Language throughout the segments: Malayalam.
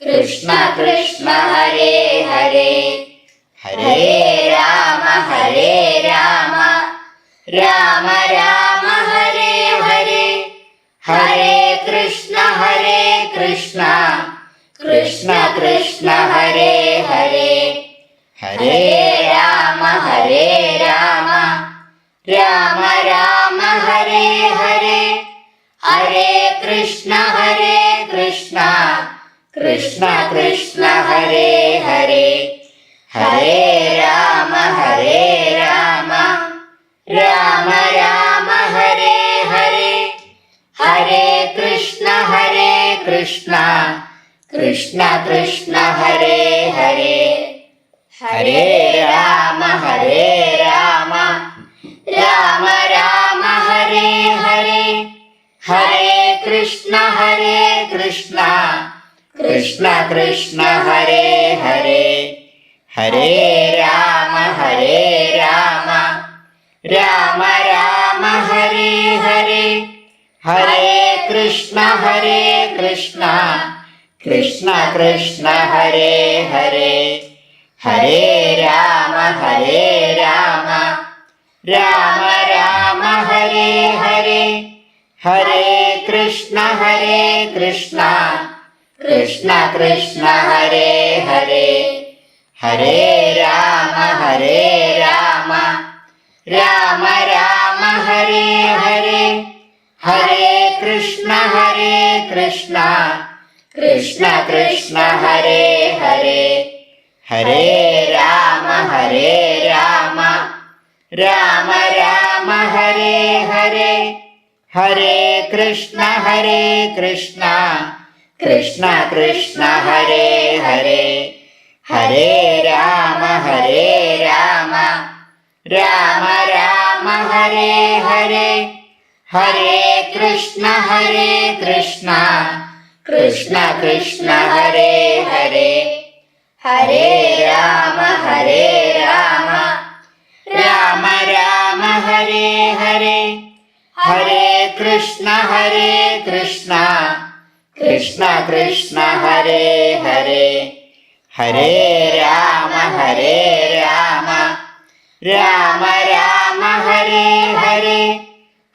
കൃഷ്ണ കൃഷ്ണ ഹരേ ഹരേ ഹരേ രാമ രാമ രാമ ഹരേ ഹരേ ഹരേ കൃഷ്ണ കൃഷ്ണ കൃഷ്ണ ഹരേ ഹരേ ഹരേ രാമ രാമ രാമ ഹരേ ഹരേ ഹരേ കൃഷ്ണ കൃഷ്ണ കൃഷ്ണ ഹരേ ഹരേ ഹരേ രാമ രാമ രാമ ഹരേ ഹരേ ഹരേ കൃഷ്ണ കൃഷ്ണ കൃഷ്ണ ഹരേ ഹരേ ഹരേ രാമ രാമ രാമ ഹരേ ഹരേ ഹരേ കൃഷ്ണ കൃഷ്ണ കൃഷ്ണ ഹരേ ഹരേ ഹരേ രാമ രാമ ഹരേ ഹരേ ഹരേ കൃഷ്ണ കൃഷ്ണ കൃഷ്ണ ഹരേ ഹരേ ഹരേ രാമ രാമ ഹരേ ഹരേ ഹരേ കൃഷ്ണ കൃഷ്ണ കൃഷ്ണ ഹരേ ഹരേ ഹരേ രാമ രാമ ഹരേ ഹരേ ഹരേ കൃഷ്ണ കൃഷ്ണ കൃഷ്ണ ഹരേ ഹരേ ഹരേ രാമ രാമ ഹരേ ഹരേ ഹരേ കൃഷ്ണ കൃഷ്ണ കൃഷ്ണ ഹരേ ഹരേ ഹരേ രാമ രാമ ഹരേ ഹരേ ഹരേ കൃഷ്ണ കൃഷ്ണ കൃഷ്ണ ഹരേ ഹരേ ഹരേ രാമ രാമ ഹരേ ഹരേ ഹരേ കൃഷ്ണ കൃഷ്ണ കൃഷ്ണ ഹരേ ഹരേ ഹരേ രാമ രാമ ഹരേ ഹരേ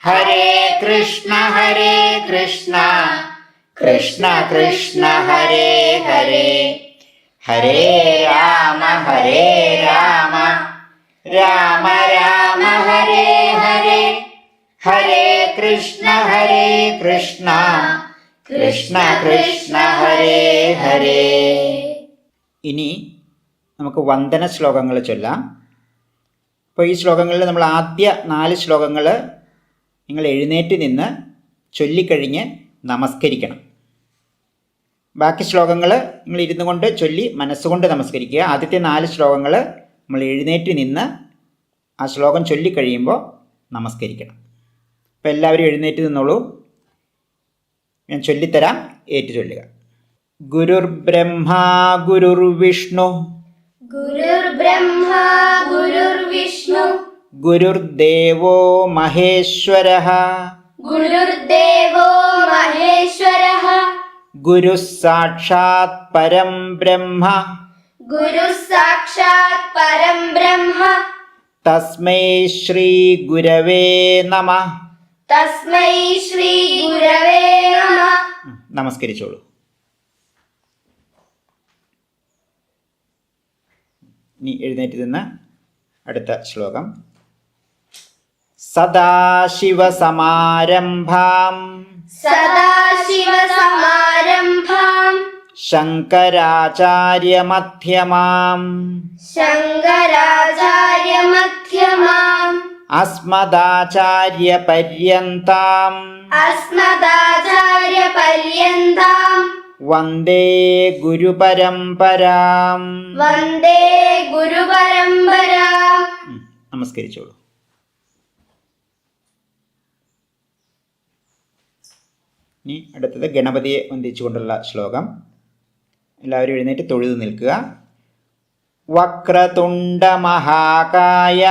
ഹരേ കൃഷ്ണ കൃഷ്ണ കൃഷ്ണ ഹരേ ഹരേ ഹരേ രാമ രാമ ഹരേ ഹരേ ഹരേ കൃഷ്ണ കൃഷ്ണ കൃഷ്ണ ഹരേ ഹരേ. ഇനി നമുക്ക് വന്ദന ശ്ലോകങ്ങൾ ചൊല്ലാം. അപ്പോൾ ഈ ശ്ലോകങ്ങളിൽ നമ്മൾ ആദ്യ 4 ശ്ലോകങ്ങൾ നിങ്ങൾ എഴുന്നേറ്റ് നിന്ന് ചൊല്ലിക്കഴിഞ്ഞ് നമസ്കരിക്കണം. ബാക്കി ശ്ലോകങ്ങൾ നിങ്ങൾ ഇരുന്നു കൊണ്ട് ചൊല്ലി മനസ്സുകൊണ്ട് നമസ്കരിക്കുക. ആദ്യത്തെ 4 ശ്ലോകങ്ങൾ നമ്മൾ എഴുന്നേറ്റ് നിന്ന് ആ ശ്ലോകം ചൊല്ലിക്കഴിയുമ്പോൾ നമസ്കരിക്കണം. അപ്പോൾ എല്ലാവരും എഴുന്നേറ്റ് നിന്നോളൂ. ഞാൻ ചൊല്ലിത്തരാം, ഏറ്റു ചൊല്ലുക. ഗുരുർബ്രഹ്മാ ഗുരുർവിഷ്ണു ഗുരുർബ്രഹ്മാ ഗുരുർവിഷ്ണു ഗുരുർദേവോ മഹേശ്വരഃ ഗുരുർദേവോ മഹേശ്വരഃ ഗുരുഃ സാക്ഷാത് പരം ബ്രഹ്മ ഗുരുഃ സാക്ഷാത് പരം ബ്രഹ്മ തസ്മൈ ശ്രീ ഗുരവേ നമഃ തസ്മൈ ശ്രീ ഗുരവേ നമഃ. നമസ്കരിച്ചോളൂ. ഇനി എഴുന്നേറ്റ് നിന്ന് അടുത്ത ശ്ലോകം. സദാശിവസമാരംഭാം സദാശിവസമാരംഭാം ശങ്കരാചാര്യമധ്യമാം ശങ്കരാചാര്യമധ്യമാം അസ്മദാചാര്യപര്യന്താം അസ്മദാചാര്യപര്യന്താം വന്ദേ ഗുരുപരമ്പരാം വന്ദേ ഗുരുപരമ്പരാം. നമസ്കരിച്ചോളൂ. ഇനി അടുത്തത് ഗണപതിയെ വന്ദിച്ചുകൊണ്ടുള്ള ശ്ലോകം. എല്ലാവരും എഴുന്നേറ്റ് തൊഴുതു നിൽക്കുക. വക്രതുണ്ട മഹാകായ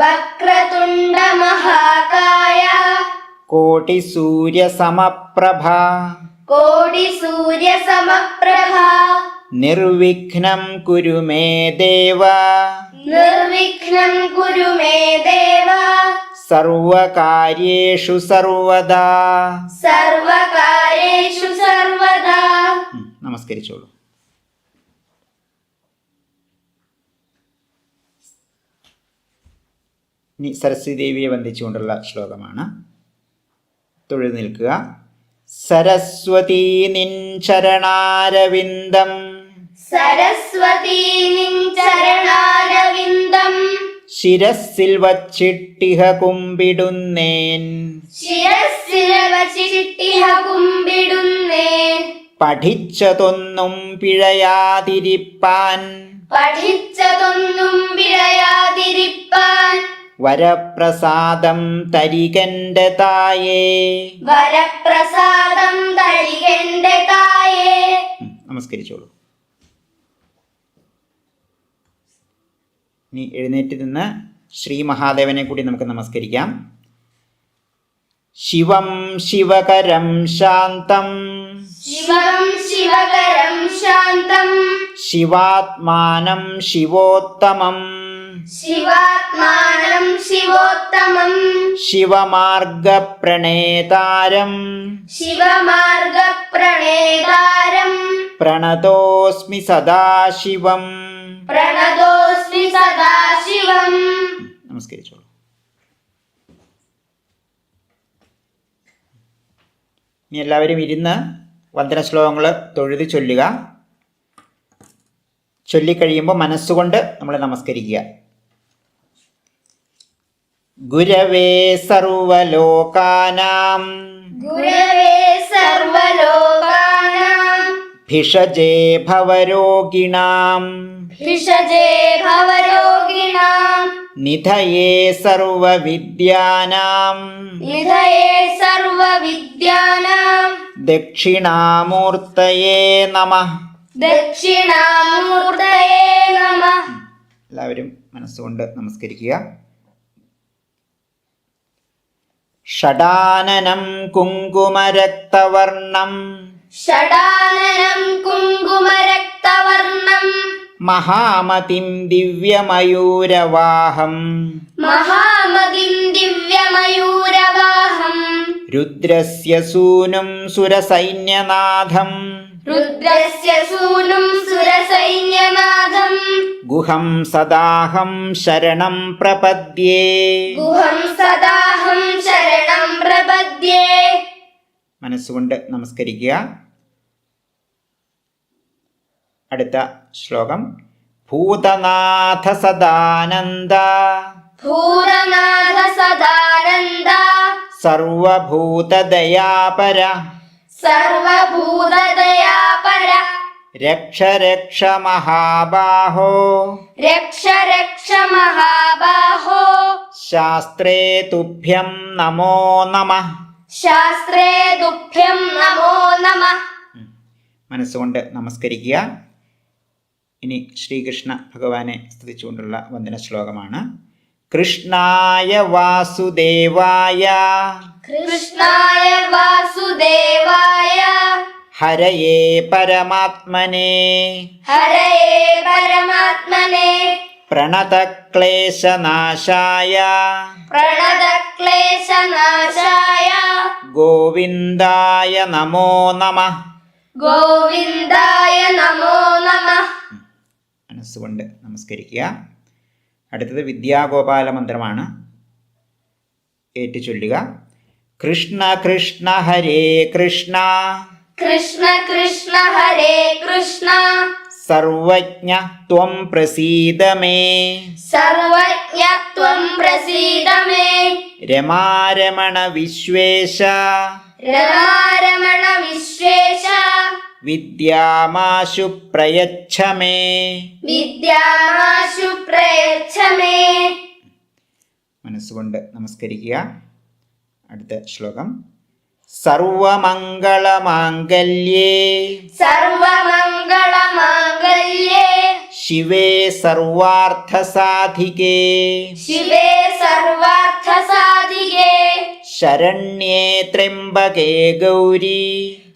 വക്രതുണ്ട മഹാകായ കോടി സൂര്യ സമപ്രഭ कोटिसूर्यसमप्रभा നിർവിഘ്നം കുരു മേ ദേവ निर्विघ्नं कुरु मे देव സർവകാര്യേഷു സർവദാ. सर्वकार्येषु सर्वदा. നമസ്കരിച്ചോളൂ. ഇനി സരസ്വതി ദേവിയെ വന്ദിച്ചുകൊണ്ടുള്ള ശ്ലോകമാണ്. തൊഴുതു നിൽക്കുക. സരസ്വതീ നിൻ ചരണാരവിന്ദം सरस्वती निൻ ചരണാരവിന്ദം ശിരസ്സിൽ വച്ചിട്ടിഹ കുമ്പിടുന്നേൻ. ശിരസ്സിൽ വച്ചിട്ടിഹ കുമ്പിടുന്നേൻ. പഠിച്ചതൊന്നും പിഴയാതിരിപ്പാൻ പഠിച്ചതൊന്നും പിഴയാതിരിപ്പാൻ വരപ്രസാദം തരികന്റെ തായേ. വരപ്രസാദം തരികന്റെ തായേ. നമസ്കരിച്ചോളൂ. ഇനി എഴുന്നേറ്റ് നിന്ന് ശ്രീ മഹാദേവനെ കൂടി നമുക്ക് നമസ്കരിക്കാം. ശിവം ശിവകരം ശാന്തം ശിവം ശിവകരം ശാന്തം ശിവാത്മാനം ശിവോത്തമം ശിവാത്മാനം ശിവോത്തമം ശിവമാർഗപ്രണേതാരം ശിവമാർഗപ്രണേതാരം പ്രണതോസ്മി സദാശിവം. പ്രണതോസ്മി സദാശിവം. നമസ്കരിച്ചോളൂ. ഇനി എല്ലാവരും ഇരുന്ന് വന്ദന ശ്ലോകങ്ങൾ തൊഴുത് ചൊല്ലുക. ചൊല്ലിക്കഴിയുമ്പോൾ മനസ്സുകൊണ്ട് നമ്മൾ നമസ്കരിക്കുക. ഗുരവേ സർവലോകാനാം ഗുരവേ സർവലോകാനാം ഭിഷജേ ഭവരോഗിണാം ഭിഷജേ ഭവരോഗിണാം നിധയേ സർവവിദ്യാനാം നിധയേ സർവവിദ്യാനാം ദക്ഷിണാമൂർത്തയേ നമഃ. ദക്ഷിണാമൂർത്തയേ നമഃ. എല്ലാവരും മനസ്സുകൊണ്ട് നമസ്കരിക്കുക. ഷഡാനനം കുങ്കുമരക്തവർണം ഷഡാനനം കുങ്കുമരക്തവർണം മഹാമതിം ദിവ്യമയൂരവാഹം മഹാമതിം ദിവ്യമയൂരവാഹം രുദ്രസ്യ സൂനും സുരസൈന്യനാഥം രുദ്രസ്യ സൂനും സുരസൈന്യനാഥം ഗുഹം സദാഹം ശരണം പ്രപദ്യേ. ഗുഹം സദാഹം ശരണം പ്രപദ്യേ. മനസ്സുകൊണ്ട് നമസ്കരിക്കുക. അടുത്ത ശ്ലോകം. ഭൂതനാഥ സദാനന്ദ ഭൂതനാഥ സദാനന്ദ സർവഭൂതദയാപര സർവഭൂതദയാപര രക്ഷ രക്ഷ മഹാബാഹോ രക്ഷ രക്ഷ മഹാബാഹോ ശാസ്ത്രേ തുഭ്യം നമോ നമഃ. ശാസ്ത്രേ തുഭ്യം നമോ നമഃ. മനസ്സുകൊണ്ട് നമസ്കരിക്കുക. ഇനി ശ്രീകൃഷ്ണ ഭഗവാനെ സ്തുതിച്ചുകൊണ്ടുള്ള വന്ദന ശ്ലോകമാണ്. കൃഷ്ണായ വാസുദേവായ കൃഷ്ണായ വാസുദേവായ ഹരയേ പരമാത്മനേ ഹരയേ പരമാത്മനെ പ്രണതക്ലേശനാശായ പ്രണതക്ലേശനാശായ ഗോവിന്ദായ നമോ നമഃ. ഗോവിന്ദായ നമോ നമഃ. മനസ്സുകൊണ്ട് നമസ്കരിക്കുക. അടുത്തത് വിദ്യാഗോപാല മന്ത്രമാണ്. ഏറ്റു ചൊല്ലുക. കൃഷ്ണ കൃഷ്ണ ഹരേ കൃഷ്ണ കൃഷ്ണ കൃഷ്ണ ഹരേ കൃഷ്ണ സർവജ്ഞ ത്വം പ്രസീദ മേ സർവജ്ഞ ത്വം പ്രസീദ may രമാരമണ Vishwesha രമാരമണ Vishwesha വിദ്യാമാശു പ്രയച്ഛ may. വിദ്യാമാശു പ്രയച്ഛ may. മനസ്സുകൊണ്ട് നമസ്കരിക്കുക. അടുത്ത ശ്ലോകം. സർവമംഗളമാംഗല്യേ സർവമംഗളമാംഗല്യേ ശിവേ സർവാർത്ഥസാധികേ ശിവേ സർവാർത്ഥസാധികേ ശരണ്യേ ത്രയംബകേ ഗൗരി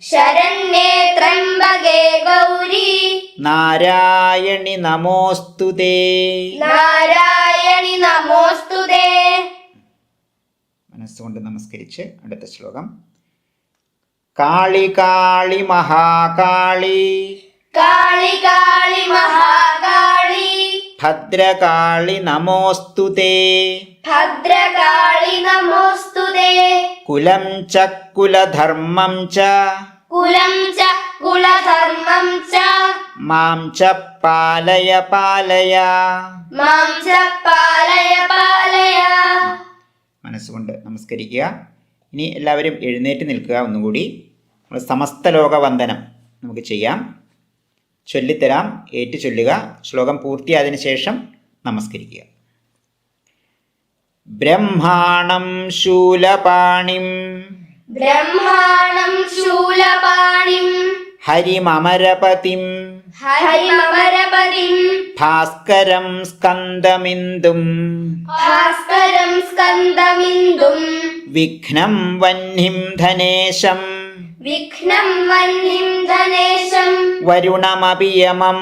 ശരണ്യേ ത്രയംബകേ ഗൗരി നാരായണി നമോസ്തുതേ. നാരായണി നമോസ്തുതേ. മനസ്സുകൊണ്ട് നമസ്കരിച്ച് അടുത്ത ശ്ലോകം. കാളി കാളി മഹാകാളി കാളി കാളി മഹാകാളി ഭദ്രകാളി നമോസ്തുതേ. ഭദ്രകാളി നമോസ്തുതേ. കുലം ച കുലധർമ്മം ച കുലം ച കുലധർമ്മം ച മാം ച പാലയ പാലയ. മാം ച പാലയ പാലയ. മനസ്സുകൊണ്ട് നമസ്കരിക്കുക. ഇനി എല്ലാവരും എഴുന്നേറ്റ് നിൽക്കുക. ഒന്നുകൂടി നമ്മൾ സമസ്ത ലോക വന്ദനം നമുക്ക് ചെയ്യാം. ചൊല്ലിത്തരാം, ഏറ്റു ചൊല്ലുക. ശ്ലോകം പൂർത്തിയായതിനു ശേഷം നമസ്കരിക്കുക. ബ്രഹ്മാണം ശൂലപാണിം ബ്രഹ്മാണം ശൂലപാണിം ഹരിമമരപതിം ഹരിമമരപതിം ഭാസ്കരം സ്കന്ദമിന്ദും ഭാസ്കരം സ്കന്ദമിന്ദും വിഘ്നം വഹ്നിം ധനേശം വിഘ്നം വഹ്നിം ധനേശം വരുണമപിയമം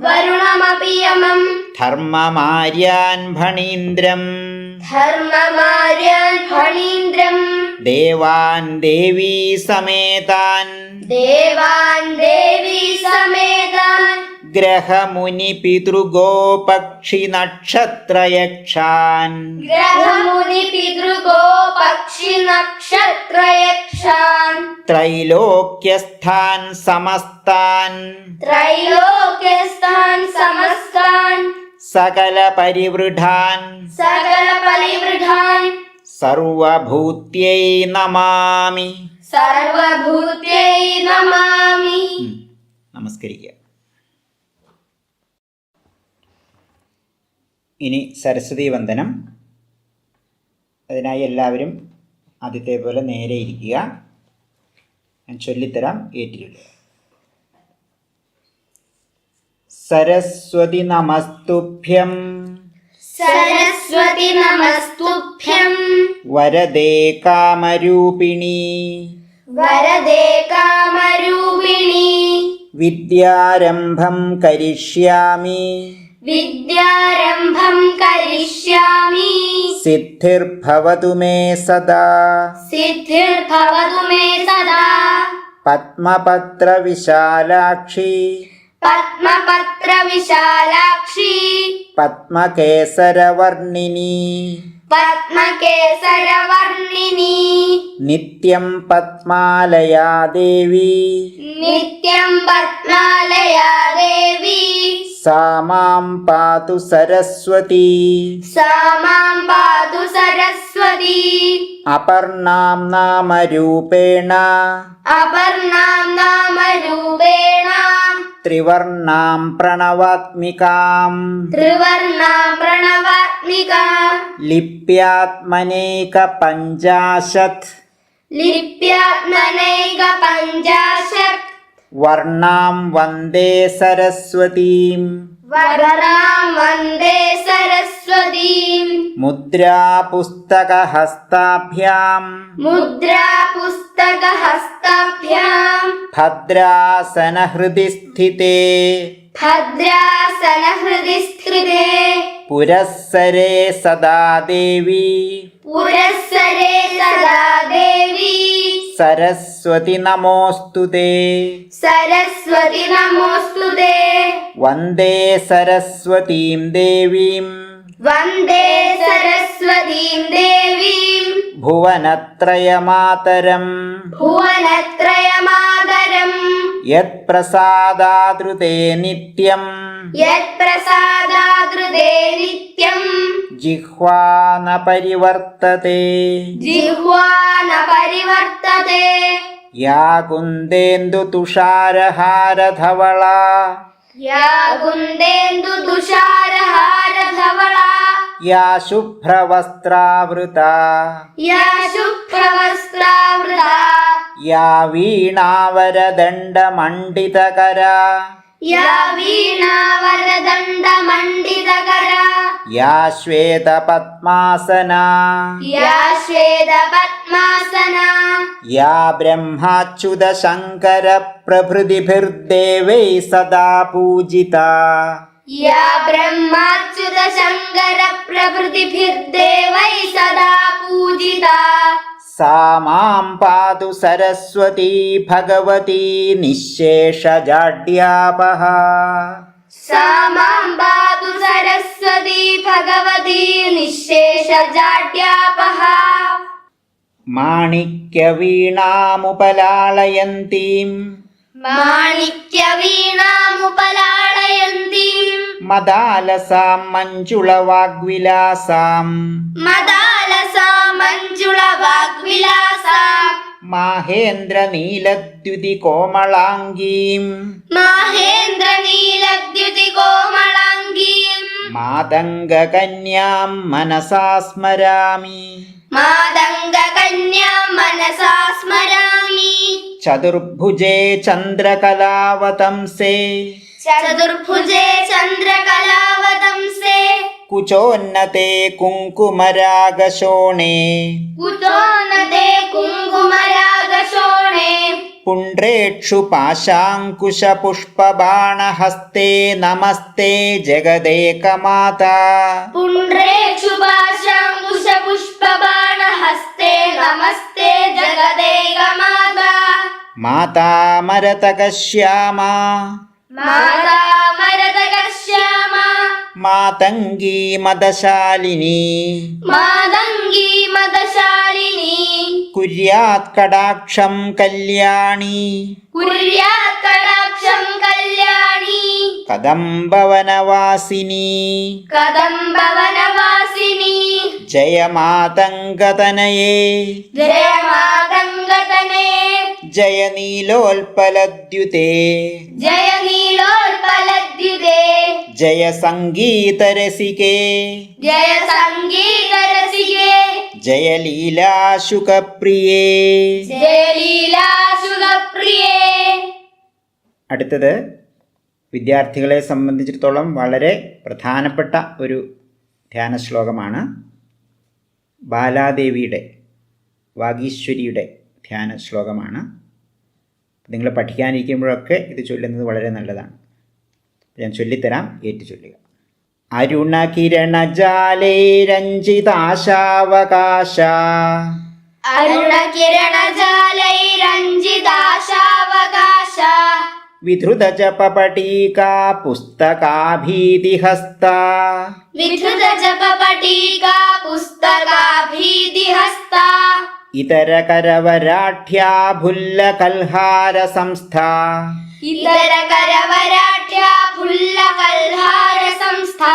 വരുണമപിയമം ധർമ്മമാര്യാൻ ഫണീന്ദ്രം ധർമ്മമാര്യാൻ ഫണീന്ദ്രം ദേവാൻ ദേവീ സമേതാൻ ദേവാൻ ദേവീ സമേതാൻ ഗ്രഹമുനി പിതൃഗോപക്ഷി നക്ഷത്രയക്ഷാൻ ഗ്രഹമുനി പിതൃഗോ പക്ഷി നക്ഷത്രയക്ഷാൻ ത്രൈലോക്യസ്ഥാൻ സമസ്താൻ ത്രൈലോക്യസ്ഥാൻ സമസ്താൻ സകല പരിവൃഢാൻ സകല പരിവൃഢാൻ സർവഭൂത്यै നമാമി. സർവഭൂത്यै നമാമി. നമസ്കരിക്കുക. ഇനി സരസ്വതി വന്ദനം. അതിനായി എല്ലാവരും ആദ്യത്തെ പോലെ നേരെ ഇരിക്കുക. ഞാൻ ചൊല്ലിത്തരാം, ഏറ്റുചൊല്ലുക. സരസ്വതി നമസ്തുഭ്യം സരസ്വതി നമസ്തുഭ്യം വരദേ കാമരൂപിണി വരദേ കാമരൂപിണി വിദ്യാരംഭം കരിഷ്യാമി വിദ്യാരംഭം കരിഷ്യാമി സിദ്ധിർഭവതു മേ സദാ സിദ്ധിർഭവതു മേ സദാ പത്മപത്ര വിശാലാക്ഷി പത്മപത്ര വിശാലാക്ഷി പത്മകേസരവർണിനി പത്മകേസരവർണിനി നിത്യം പത്മാലയാ ദേവി നിത്യം പത്മാലയാ ദേവി സാ മാം പാതു സരസ്വതി സാ മാം പാതു സരസ്വതി അപർണാം നാമരൂപേണ അപർണാം നാമരൂപേണ ത്രിവർണാം പ്രണവാത്മികാം ത്രിവർണാം പ്രണവാത്മികാം ലിപ്യാത്മനേക പഞ്ചാശത് ലിപ്യാത്മനൈക പഞ്ചാശത് വർണ്ണാം വന്ദേ സരസ്വതീം വരദാം വന്ദേ സരസ്വതീം മുദ്രാപുസ്തകഹസ്താഭ്യാം മുദ്രാ പുസ്തകഹസ്താഭ്യാം ഭദ്രാസനഹൃദി സ്ഥിതേ ഭദ്രാസനഹൃദി സ്ഥിതേ പുരസ്സരേ സദാ ദേവി പുരസ്സരേ സദാ ദേവി സരസ്വതി നമോസ്തുതേ. സരസ്വതി നമോസ്തുതേ. വന്ദേ സരസ്വതീം ദേവീം വന്ദേ സരസ്വതീം ദേവീം ഭുവനത്രയമാതരം ഭുവനത്രയമാതരം യത്പ്രസാദാദൃതേ നിത്യം യത്പ്രസാദാദൃതേ നിത്യം ജിഹ്വാന പരിവർത്തതേ. ജിഹ്വാ ന പരിവർത്തതേ. യാ കുന്ദേന്ദു തുഷാരഹാരധവള യാ കുന്ദേന്ദു തുഷാരഹാരധവള യാ ശുഭ്രവസ്ത്രാവൃത യാ ശുഭ്രവസ്ത്രാവൃത യാ വീണാവരദണ്ഡമണ്ഡിതകര യാ വീണാവരദണ്ഡമണ്ഡിതകര या श्वेतपद्मासना या श्वेतपद्मासना या ब्रह्माच्युतशङ्करप्रभृतिभिर्देवैः सदा पूजिता या ब्रह्माच्युतशङ्करप्रभृतिभिर्देवैः सदा पूजिता सा मां पातु सरस्वती भगवती निःशेषजाड्यापहा सा मां पातु सरस्वती भगवती निःशेषजाड्यापहा माणिक्यवीणामुपलाळयन्तीं माणिक्यवीणामुपलाळयन्तीं मदालसां मञ्जुळवाग्विलासां मदालसा मञ्जुळवाग्विलासां माहेन्द्रनीलद्युतिकोमलाङ्गीं माहेन्द्रनीलद्युतिकोमलाङ्गीं मातङ्गकन्यां मनसा स्मरामि मातङ्गकन्यां मनसा स्मरामि चतुर्भुजे चन्द्रकलावतंसे चतुर्भुजे चन्द्रकलावतंसे कुचोन्नते कुङ्कुमरागशोणे कुतोन्नते कुङ्कुमरागशोणे पुण्ड्रेक्षु पाशाङ्कुशपुष्पबाणहस्ते नमस्ते जगदेकमाता पुण्ड्रेक्षुपाशाङ्कुशपुष्पबाणहस्ते नमस्ते जगदेकमाता माता मरतकश्यामा माता मरतकश्यामा मातङ्गी मदशालिनी मातङ्गी मदशालिनी कुर्यात् कटाक्षं कल्याणी कुर्यात् कटाक्षं कल्याणी कदम्बवनवासिनी कदम्बवनवासिनी जय मातङ्गतनये जय मातङ्गतनये जय नीलोत्पलद्युते जय नीलोत्पलद्युते जय सङ्गीतरसिके जय सङ्गीतरसिके जय ലീലാശുകപ്രിയേ. जय लीलाशुगप्रिये. അടുത്തത് വിദ്യാർത്ഥികളെ സംബന്ധിച്ചിടത്തോളം വളരെ പ്രധാനപ്പെട്ട ഒരു ധ്യാന ശ്ലോകമാണ്. ബാലാദേവിയുടെ വാഗീശ്വരിയുടെ ധ്യാന ശ്ലോകമാണ്. നിങ്ങൾ പഠിക്കാനിരിക്കുമ്പോഴൊക്കെ ഇത് ചൊല്ലുന്നത് വളരെ നല്ലതാണ്. ഞാൻ ചൊല്ലിത്തരാം, ഏറ്റു ചൊല്ലുക. അരുണകിരണജാലൈരഞ്ജിതാശാവകാശ अरुणकिरणजालैरञ्जिताशावकाश विधृतजपपटीका पुस्तकाभीतिहस्ता विधृतजपपटीका पुस्तकाभीतिहस्ता इतरकरवराढ्या भुल्लकल्हारसंस्था इतरकरवराढ्या फुल्लकल्हारसंस्था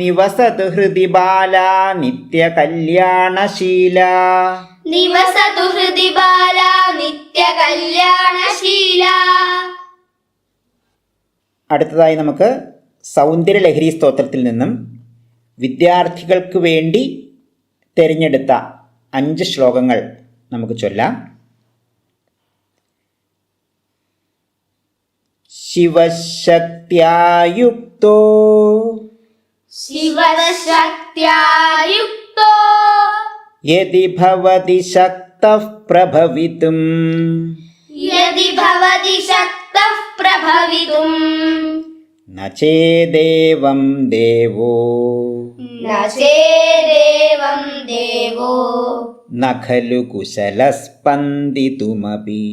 निवसतु हृदि बाला नित्यकल्याणशीला निवसतु हृदि बाला नित्यकल्याणशीला. അടുത്തതായി നമുക്ക് സൗന്ദര്യലഹരി സ്തോത്രത്തിൽ നിന്നും വിദ്യാർത്ഥികൾക്ക് വേണ്ടി തിരഞ്ഞെടുത്ത 5 ശ്ലോകങ്ങൾ നമുക്ക് ചൊല്ലാം. ശിവശക്ത്യായുക്തോ शिवशक्त्यायुक्तो യദി ഭവതി ശക്തഃ പ്രഭവിതും यदि भवति शक्तः प्रभवितुम् ന ചേദേവം ദേവോ न चेदेवं देवो ന ഖലു കുശലസ്പന്ദിതുമപി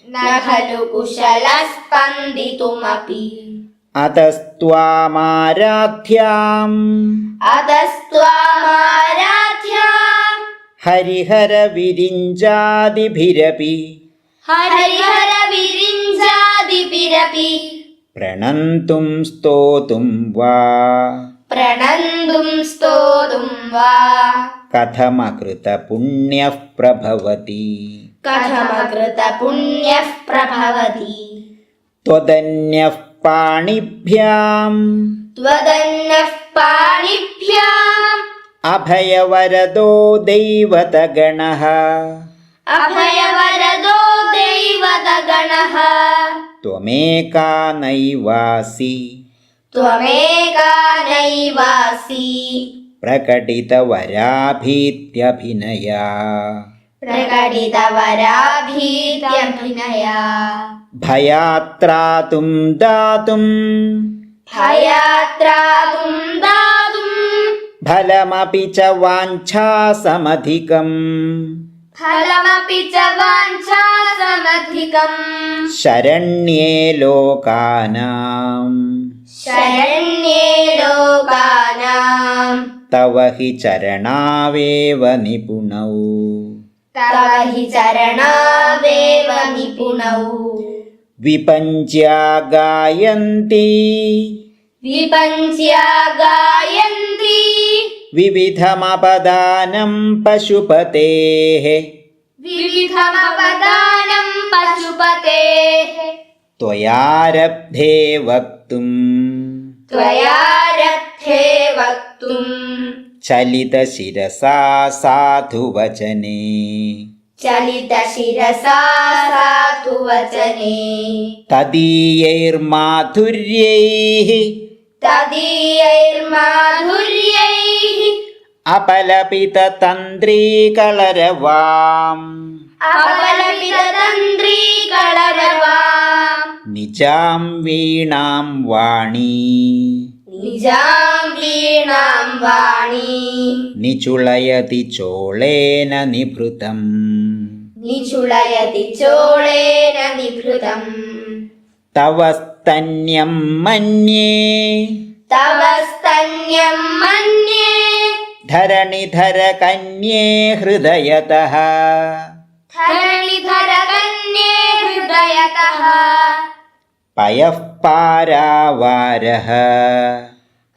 न खलु कुशलस्पन्दितुमपि അതസ്ത്വാമാരാധ്യാം अतस्त्वामाराध्याम् ഹരിഹരവിരിഞ്ചാദിഭിരപി हरिहरविरिञ्जादिभिरपि പ്രണന്തും സ്തോതും വാ प्रणन्तुं स्तोतुं वा കഥമകൃത പുണ്യഃ പ്രഭവതി कथमकृतपुण्यः प्रभवति ത്വദന്യഃ പാണിഭ്യാം त्वदन्यः पाणिभ्याम् അഭയവരദോ ദൈവതഗണഃ अभयवरदो दैवतगणः ത്വമേകാ നൈവാസി त्वमेका नैवासि प्रकटितवराभीत्यभिनया प्रकटितवराभीत्यभिनया भयात्रातुं दातुं भयात्रातुं दातुं फलमपि च वाञ्छासमधिकम् फलमपि च वाञ्छासमधिकम् शरण्ये लोकानां शरण्ये लोकानां तव हि चरणावेव निपुणौ तव हि चरणावेव निपुणौ विपञ्च्या गायन्ति विपञ्च्या गायन्ति विविधमपदानं पशुपतेः विविधमपदानं पशुपतेः त्वयारब्धे वक्तुं त्वयारब्धे वक्तुं चलितशिरसा साधुवचने चलितशिरसा साधुवचने तदीयैर्माधुर्यैः तदीयैर्माधुर्यैः अपलपिततन्द्रीकलरवाम् अपलपिततन्द्रीकलरवाम् निजां वीणां वाणी निजां वीणां वाणी निचुलयति चोळेन निभृतम् निचुलयति चोळेन निभृतम् तव स्तन्यं मन्ये तव स्तन्यं मन्ये धरणिधरकन्ये हृदयतः धरणिधरकन्ये हृदयतः पयः पारावारः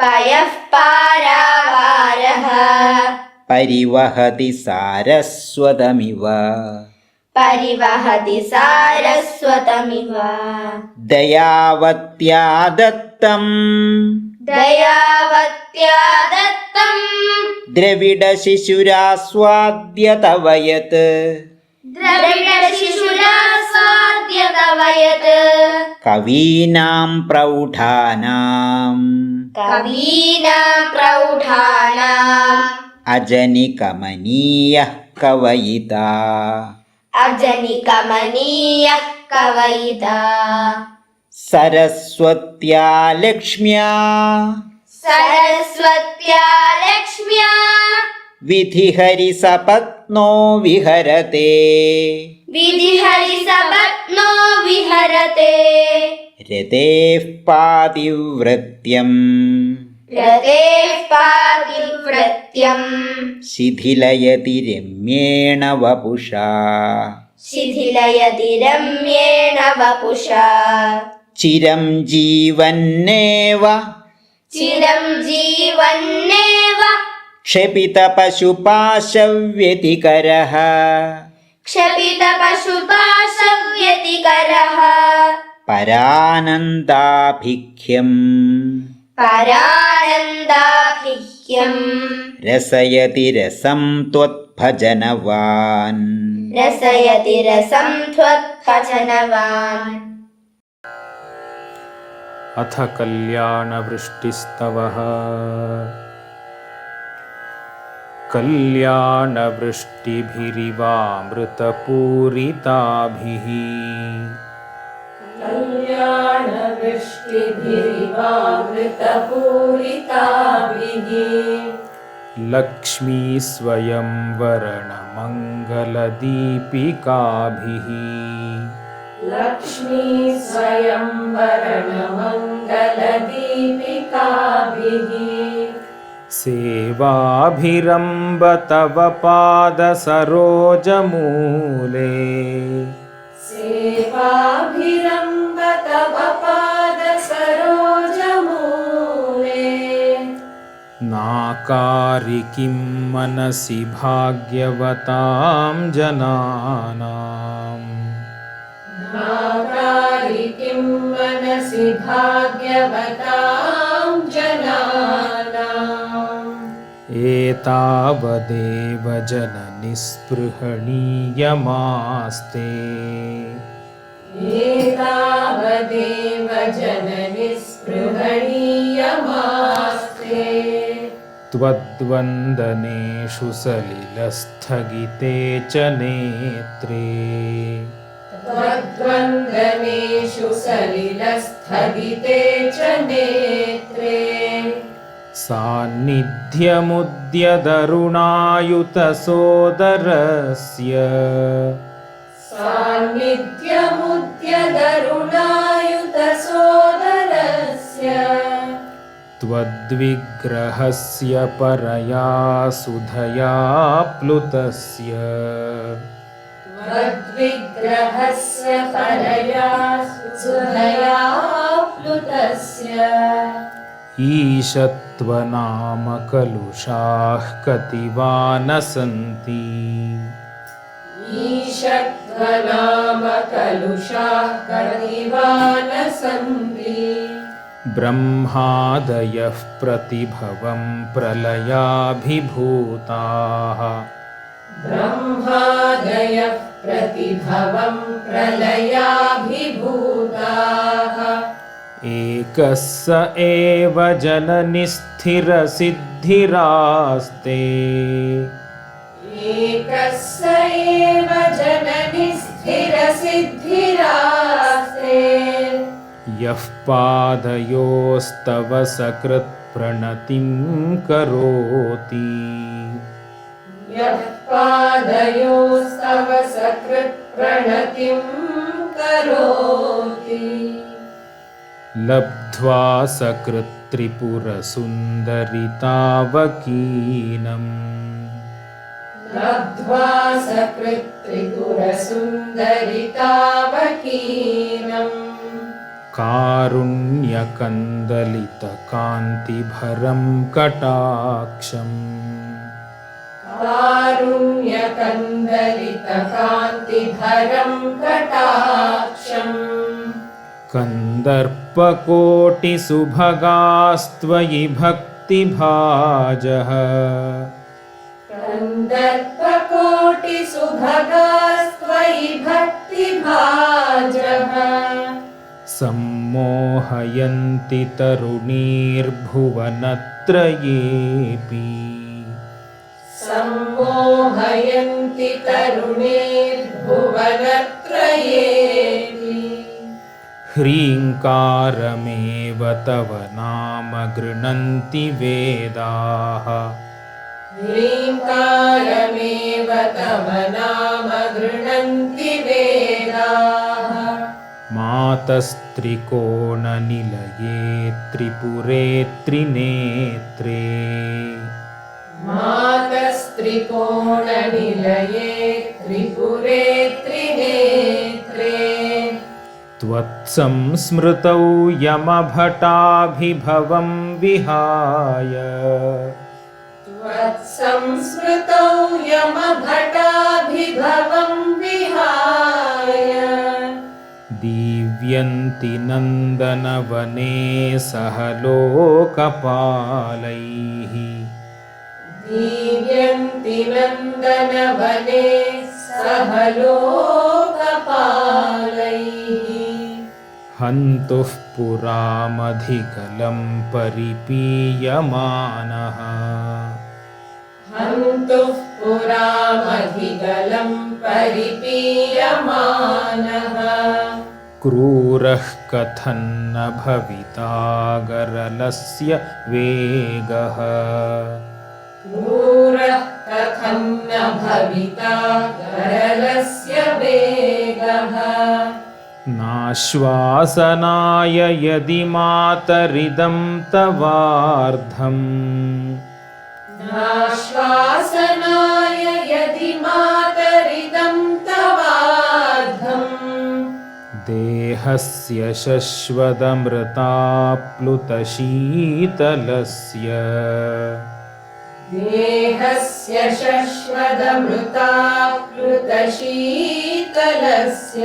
पयः पारावारः परिवहति सारस्वतमिव परिवहति सारस्वतमिव दयावत्या दत्तम् दयावत्या दत्तम् द्रविडशिशुरास्वाद्य तव यत् द्रविडशिशुरास्वाद्य तव यत् कवीनां प्रौढानाम् कवीनां प्रौढानाम् अजनिकमनीयः कवयिता अजनिकमनीयः कवयिता सरस्वत्या लक्ष्म्या सरस्वत्या लक्ष्म्या विधिहरिसपत्नो विहरते विधिहरिसपत्नो विहरते रतेः पातिव्रत्यम् रतेः पातिव्रत्यम् शिथिलयति रम्येण वपुषा शिथिलयति रम्येण वपुषा चिरं जीवन्नेव चिरं जीवन्नेव क्षपितपशुपाशव्यतिकरः क्षपितपशुपाशव्यतिकरः परानन्दाभिख्यम् परानन्दाभिह्यम् रसयति रसं त्वत्भजनवान् रसयति रसं त्वत्भजनवान् अथ कल्याणवृष्टिस्तवः कल्याणवृष्टिभिरिवामृतपूरिताभिः कल्याणवृष्टिभिरिवामृतपूरिताभिः लक्ष्मीस्वयंवरणमङ्गलदीपिकाभिः लक्ष्मी स्वयंवरणमङ्गलदीपिकाभिः सेवाभिरम्ब तव पादसरोजमूले सेवाभिरम्ब तव पादसरोजमूले नाकारि किं मनसि भाग्यवतां जनानाम् नाकारि किं मनसि भाग्यवतां जनानाम् एतावदेव जननिस्पृहणीयमास्ते एतावदेव जननिस्पृहणीयमास्ते नमास्ते त्वद्वन्दनेषु सलिलस्थगिते च नेत्रे त्वद्वन्दनेषु सलिलस्थगिते च नेत्रे सान्निध्यमुद्यदरुणायुतसोदरस्य सान्निध्यमुद्यदरुणायुतसोदरस्य त्वद्विग्रहस्य परया सुधया प्लुतस्य त्वद्विग्रहस्य परया सुधया प्लुतस्य ईशत्वनामकलुषाः कतिवा न सन्ति ईशत्वनामकलुषाः कतिवा न सन्ति ब्रह्मादयः प्रतिभवं प्रलयाभिभूताः ब्रह्मादयः प्रतिभवं प्रलयाभिभूताः एकः स एव जननि स्थिरसिद्धिरास्ते एकः स एव जननि स्थिरसिद्धिरास्ते यः पादयोस्तव सकृत्प्रणतिं करोति यः पादयोस्तव सकृत्प्रणतिं करोति लब्ध्वा सकृत्त्रिपुरसुन्दरितावकीनम् लब्ध्वा सकृत्त्रिपुरसुन्दरितावकीनम् कारुण्यकन्दलितकान्तिभरं कटाक्षम् कारुण्यकन्दलितकान्तिभरं कटाक्षम् कन्दर्पकोटिसुभगास्त्वयि भक्तिभाजः कन्दर्पकोटिसुभगास्त्वयि भक्तिभाजः सम्मोहयन्ति तरुणीर्भुवनत्रयेऽपि सम्मोहयन्ति तरुणीर्भुवनत्रयेऽपि ह्रीङ्कारमेव तव नाम गृह्णन्ति वेदाः ह्रीङ्कारमेव तव नाम गृह्णन्ति वेदाः मातस्त्रिकोणनिलये त्रिपुरे त्रिनेत्रे मातस्त्रिकोणनिलये त्रिपुरे त्रिनेत्रे त्वत्संस्मृतौ यमभटाभिभवं विहाय त्वत्संस्मृतौ यमभटाभिभवं विहाय दीव्यन्ति नन्दनवने सह लोकपालैः दीव्यन्ति नन्दनवने सह लोकपालैः हन्तुः पुरामधिकलं परिपीयमानः हन्तुः पुरामधिगलं परिपीयमानः क्रूरः कथन्न भविता गरलस्य वेगः क्रूरः कथं न भविता गरलस्य वेगः नाश्वासनाय यदि मातरिदं तवार्धम् नाश्वासनाय यदि मातरिदं तवार्धम् देहस्य शश्वदमृताप्लुतशीतलस्य देहस्य शश्वदमृताप्लुतशीतलस्य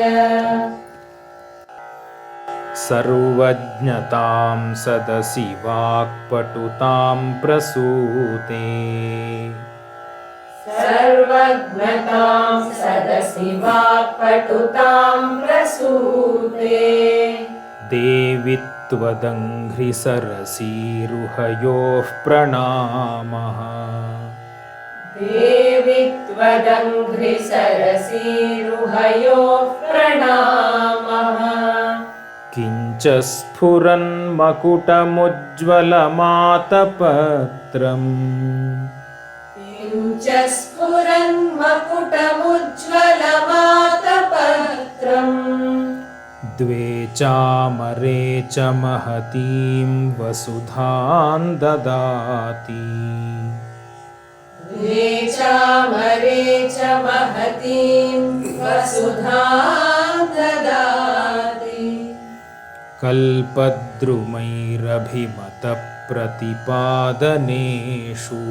सर्वज्ञतां सदसि वाक्पटुतां प्रसूते सर्वज्ञतां सदसि वाक्पटुतां प्रसूते देवि त्वदङ्घ्रिसरसीरुहयोः प्रणामः देवि त्वदङ्घ्रिसरसीरुहयोः प्रणामः किञ्च स्फुरन्मकुटमुज्ज्वलमातपत्रम् किञ्च स्फुरन्मकुटमुज्ज्वलमातपत्रम् द्वे चामरे च महतीं वसुधां ददाति द्वे चामरे च महतीं वसुधां ददाति कल्पद्रुमैरभिमतप्रतिपादनेषु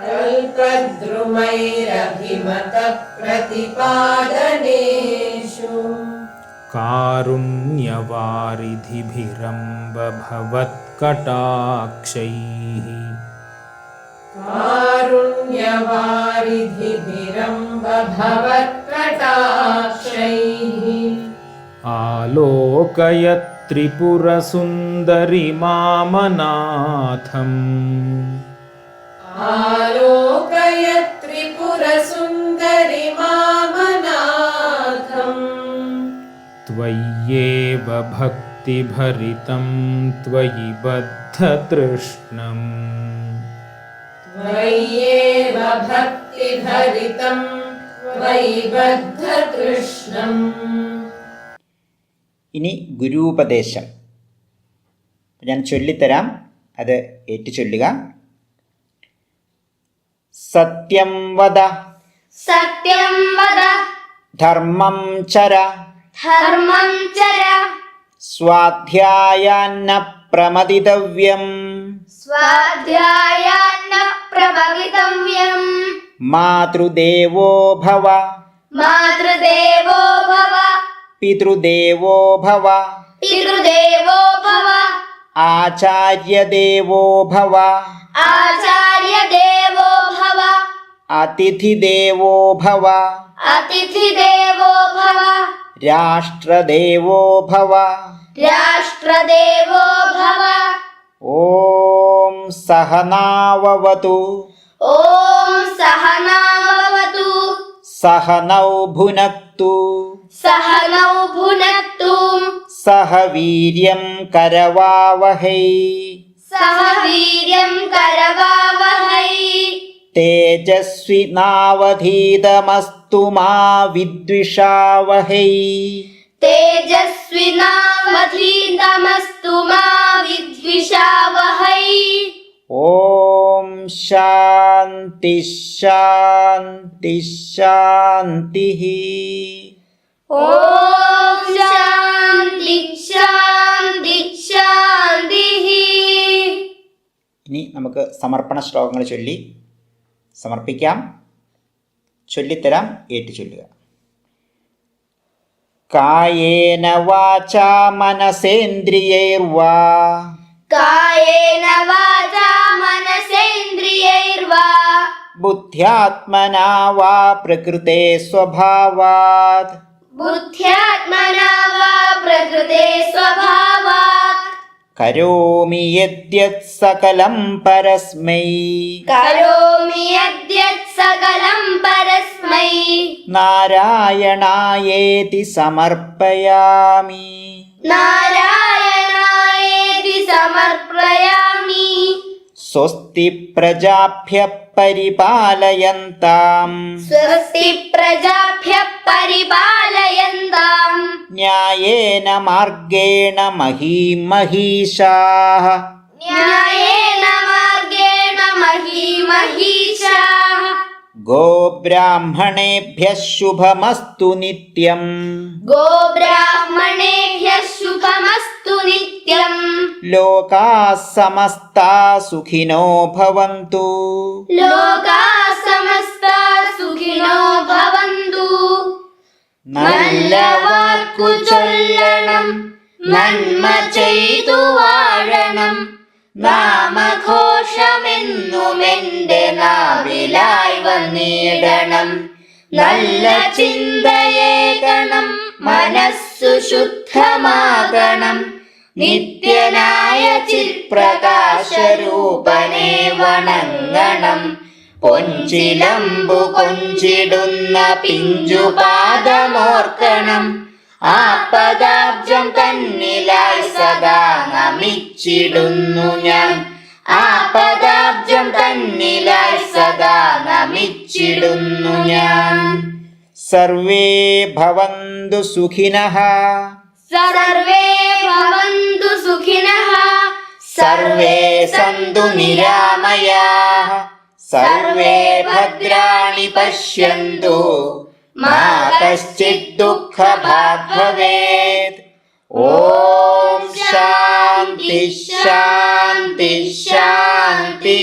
कल्पद्रुमैरभिमतप्रतिपादनेषु कारुण्यवारिधिभिरम्ब भवत्कटाक्षैः कारुण्यवारिधिभिरम्ब भवत्कटाक्षैः आलोकय त्रिपुरसुन्दरिमामनाथम् आलोकय त्रिपुरसुन्दरि मामनाथम् त्वय्येव भक्तिभरितं त्वयि बद्धतृष्णम् त्वय्येव भक्तिभरितं त्वयि बद्धतृष्णम् ഇനി ഗുരൂപദേശം. ഞാൻ ചൊല്ലിത്തരാം, അത് ഏറ്റു ചൊല്ലുക. സത്യം വദ സത്യം വദ ധർമ്മം ചര ധർമ്മം ചര സ്വാധ്യായാന്ന പ്രമദിതവ്യം സ്വാധ്യായാന്ന പ്രഭവിതവ്യം മാതൃദേവോ ഭവ മാതൃദേവോ ഭവ പിതൃദേവോ ഭവ പിതൃദേവോ ഭവ ആചാര്യദേവോ ഭവ ആചാര്യദേവോ ഭവ അതിഥിദേവോ ഭവ അതിഥിദേവോ ഭവ രാഷ്ട്രദേവോ ഭവ രാഷ്ട്രദേവോ ഭവ ഓം സഹനാവവതു ഓം സഹനാവവതു സഹനൗ ഭുനക്തു സഹനൗ ഭുനക്തു സഹ വീര്യം കരവാവഹൈ സഹ വീര്യം കരവാവഹൈ തേജസ്വിനാവധീതമസ്തു മാ വിദ്വിഷാവഹൈ തേജസ്വിനാവധീതമസ്തു മാ വിദ്വിഷാവഹൈ ഓം ശാന്തി ശാന്തി ശാന്തി. ഓം ശാന്തി ശാന്തി ശാന്തി. ഇനി നമുക്ക് സമർപ്പണ ശ്ലോകങ്ങൾ ചൊല്ലി സമർപ്പിക്കാം. ചൊല്ലിത്തരാം, ഏറ്റു ചൊല്ലുക. കായേന വാചാ മനസേന്ദ്രിയൈർവാ കായേന വാചാ മനസേന്ദ്രിയൈർവാ ബുദ്ധ്യാത്മനാ വാ പ്രകൃതേ സ്വഭാവാത് ബുദ്ധ്യാത്മനാ വാ പ്രകൃതേ സ്വഭാവാത് കരോമി യദ്യത് സകലം പരസ്മൈ കരോമി യദ്യത് സകലം പരസ്മൈ നാരായണായേതി സമർപ്പയാമി നാരായണായേതി സമർപ്പയാമി. സ്വസ്തി പ്രജാഭ്യഃ പരിപാലയന്താം സ്വസ്തി പ്രജാഭ്യഃ പരിപാലയന്താം ന്യായേന മാർഗേണ മഹീം മഹീഷാഃ ന്യായേന മാർഗേണ മഹീമഹീഷാഃ ഗോബ്രാഹ്മണേഭ്യഃ ശുഭമസ്തു നിത്യം ഗോബ്രാഹ്മണേഭ്യഃ ശുഭമസ്തു നിത്യം ലോകാഃ സമസ്താഃ സുഖിനോ ഭവന്തു ലോകാഃ സമസ്താഃ സുഖിനോ ഭവന്തു. നല്ല വാക്കു ചൊല്ലണം, നന്മ ചെയ്തു വാഴണം, നാമഘോഷമെന്നുമെന്റെ നാവിലായി വന്നിടണം. നല്ല ചിന്തയേകണം, മനസ്സു ശുദ്ധമാകണം, നിത്യനായ ചിത്പ്രകാശരൂപനെ വണങ്ങണം. പൊൻചിലമ്പു കൊഞ്ചിടുന്ന പിഞ്ചുപാദമോർക്കണം. ആപദാബ്ജം തന്നിലായി സദാ നമിച്ചിടുന്നു ഞാൻ. ആപദാബ്ജം തന്നിലായി സദാ നമിച്ചിടുന്നു ഞാൻ. സർവേ ഭവന്തു സുഖിനഃ സർവേ ഭവന്തു സുഖിനഃ. സർവേ സന്തു നിരാമയാഃ. സർവേ ഭദ്രാണി പശ്യന്തു മാ കശ്ചിത് ദുഃഖഭാഗ് ഭവേത്. ഓം ശാന്തി ശാന്തി ശാന്തി.